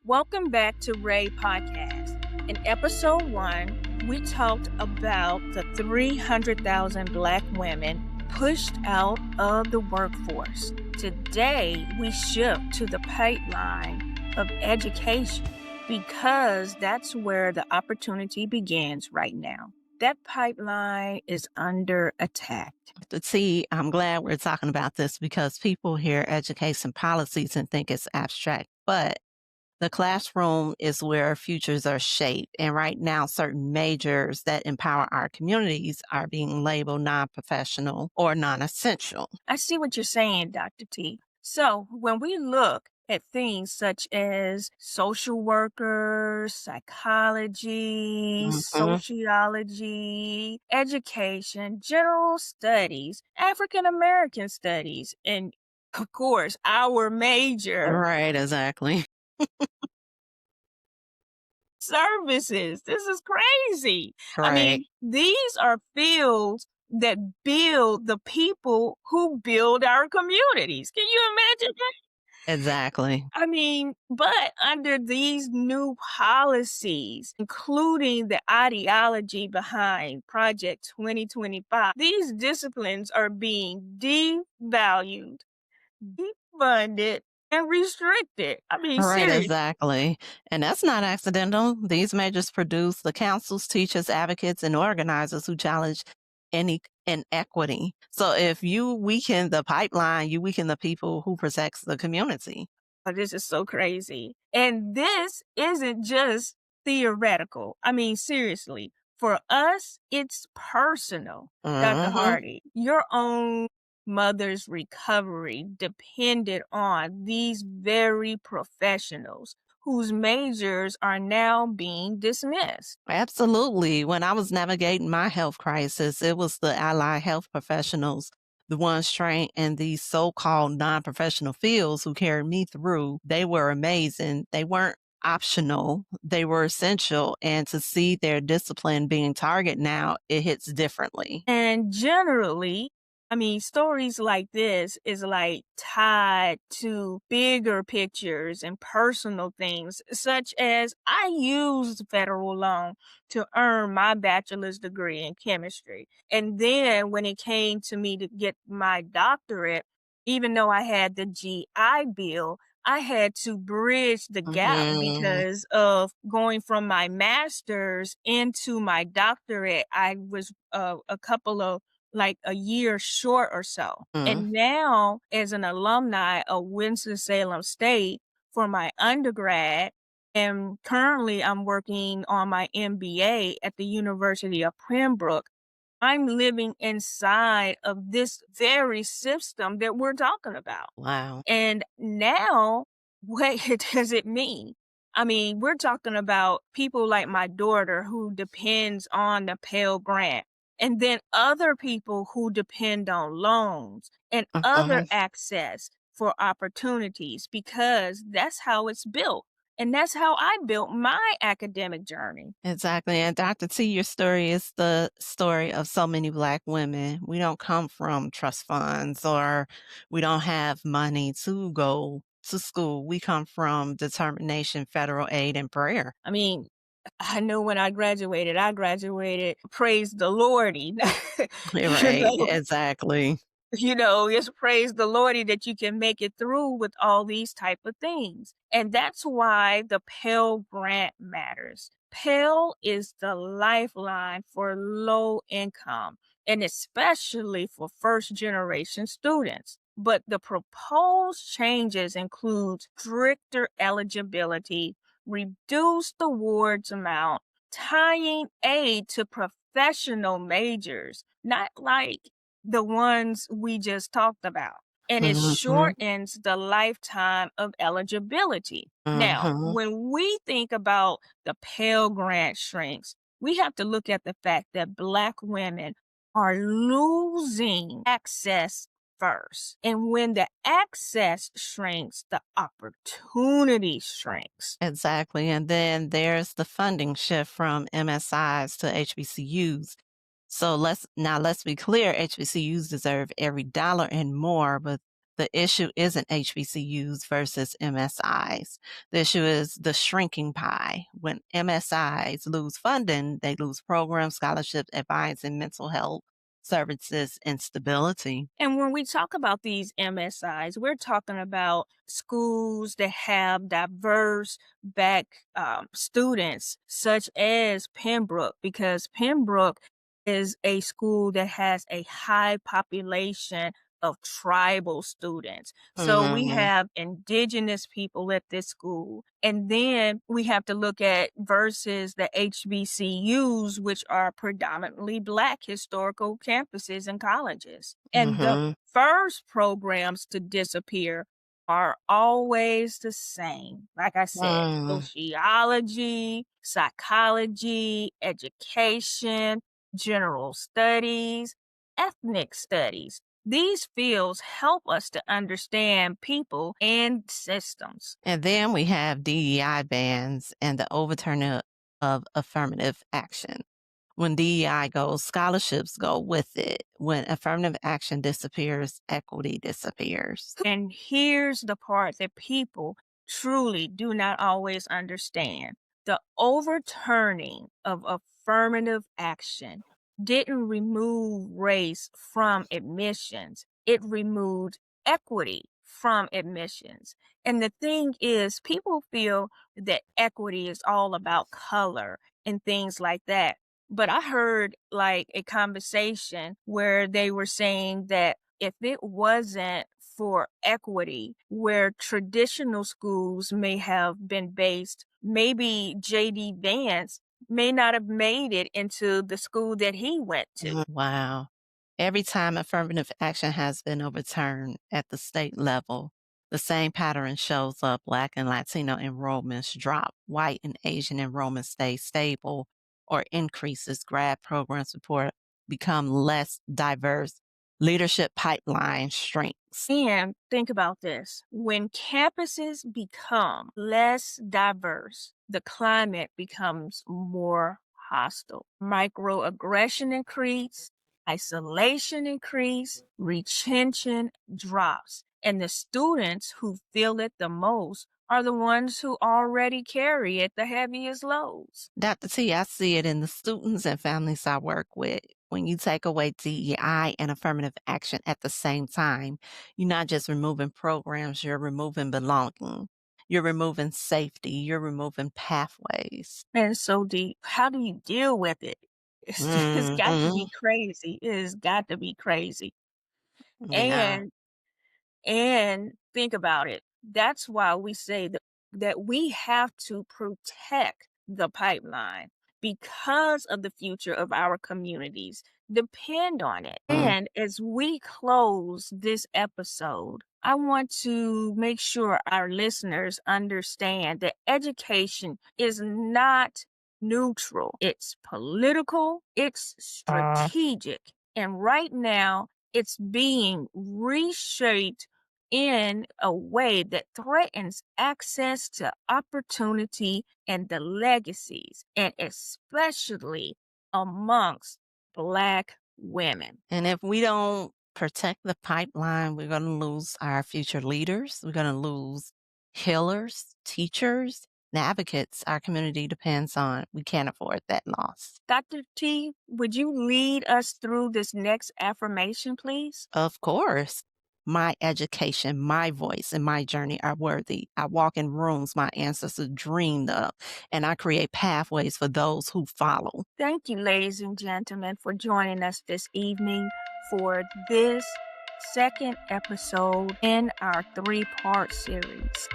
Welcome back to WRAE Podcast. In episode 1, we talked about the 300,000 Black women pushed out of the workforce. Today, we shift to the pipeline of education because that's where the opportunity begins right now. That pipeline is under attack. I'm glad we're talking about this because people hear education policies and think it's abstract, but the classroom is where futures are shaped. And right now, certain majors that empower our communities are being labeled non-professional or non-essential. I see what you're saying, Dr. T. So when we look at things such as social workers, psychology, sociology, education, general studies, African American studies, and of course, our major Right, exactly. services. This is crazy. I Right. mean, these are fields that build the people who build our communities. Can you imagine that? Exactly. I mean, but under these new policies, including the ideology behind Project 2025, these disciplines are being devalued, defunded, and restricted. I mean, Right, seriously. exactly. And that's not accidental. These majors produce the councils, teachers, advocates, and organizers who challenge any inequity. So if you weaken the pipeline, you weaken the people who protects the community. Oh, this is so crazy. And this isn't just theoretical. I mean, seriously, for us, it's personal. Dr. Hardy, your own mother's recovery depended on these very professionals whose majors are now being dismissed. Absolutely. When I was navigating my health crisis, it was the allied health professionals, the ones trained in these so-called non-professional fields who carried me through. They were amazing. They weren't optional. They were essential. And to see their discipline being targeted now, it hits differently. And generally, I mean, stories like this is like tied to bigger pictures and personal things, such as I used federal loan to earn my bachelor's degree in chemistry. And then when it came to me to get my doctorate, even though I had the GI Bill, I had to bridge the gap because of going from my master's into my doctorate. I was a couple of like a year short or so. And now, as an alumni of Winston-Salem State for my undergrad, and currently I'm working on my MBA at the University of Pembroke, I'm living inside of this very system that we're talking about. Wow. And now, what does it mean? I mean, we're talking about people like my daughter who depends on the Pell Grant, and then other people who depend on loans and other access for opportunities because that's how it's built. And that's how I built my academic journey. Exactly. And Dr. T, your story is the story of so many Black women. We don't come from trust funds or we don't have money to go to school. We come from determination, federal aid, and prayer. I mean, I know when I graduated, praise the Lordy. Right. Exactly. Just praise the Lordy that you can make it through with all these type of things. And that's why the Pell Grant matters. Pell is the lifeline for low income and especially for first generation students. But the proposed changes include stricter eligibility, reduced awards amount, tying aid to professional majors, not like the ones we just talked about. And it shortens the lifetime of eligibility. Now, when we think about the Pell Grant shrinks, we have to look at the fact that Black women are losing access first. And when the access shrinks, the opportunity shrinks. Exactly. And then there's the funding shift from MSIs to HBCUs. So let's be clear, HBCUs deserve every dollar and more, but The issue isn't HBCUs versus MSIs. The issue is the shrinking pie. When MSIs lose funding, they lose programs, scholarships, advice, and mental health services and stability. And when we talk about these MSIs, we're talking about schools that have diverse students, such as Pembroke, because Pembroke is a school that has a high population of tribal students. So we Mhm, have indigenous people at this school. And then we have to look at versus the HBCUs, which are predominantly Black historical campuses and colleges. And the mhm, first programs to disappear are always the same. Like I said, mm. sociology, psychology, education, general studies, ethnic studies. These fields help us to understand people and systems. And then we have DEI bans and the overturning of affirmative action. When DEI goes, scholarships go with it. When affirmative action disappears, equity disappears. And here's the part that people truly do not always understand. The overturning of affirmative action didn't remove race from admissions, it removed equity from admissions. And the thing is, people feel that equity is all about color and things like that. But I heard like a conversation where they were saying that if it wasn't for equity, where traditional schools may have been based, maybe J.D. Vance may not have made it into the school that he went to. Wow. Every time affirmative action has been overturned at the state level, the same pattern shows up. Black and Latino enrollments drop, white and Asian enrollments stay stable or increases. Grad program support become less diverse. Leadership pipeline shrinks. And think about this, when campuses become less diverse, the climate becomes more hostile. Microaggression increase, isolation increase, retention drops. And the students who feel it the most are the ones who already carry it the heaviest loads. Dr. T, I see it in the students and families I work with. When you take away DEI and affirmative action at the same time, you're not just removing programs, you're removing belonging. You're removing safety. You're removing pathways. And so deep. How do you deal with it? It's got to be Mhm. crazy. It has got to be crazy. Yeah. And think about it. That's why we say that we have to protect the pipeline because of the future of our communities depend on it. Mm. And as we close this episode, I want to make sure our listeners understand that education is not neutral. It's political, it's strategic. And right now, it's being reshaped in a way that threatens access to opportunity and the legacies, and especially amongst Black women. And if we don't protect the pipeline, we're going to lose our future leaders. We're going to lose healers, teachers, and advocates our community depends on. We can't afford that loss. Dr. T, would you lead us through this next affirmation, please? Of course, my education, my voice, and my journey are worthy. I walk in rooms my ancestors dreamed of, and I create pathways for those who follow. Thank you, ladies and gentlemen, for joining us this evening for this second episode in our three-part series.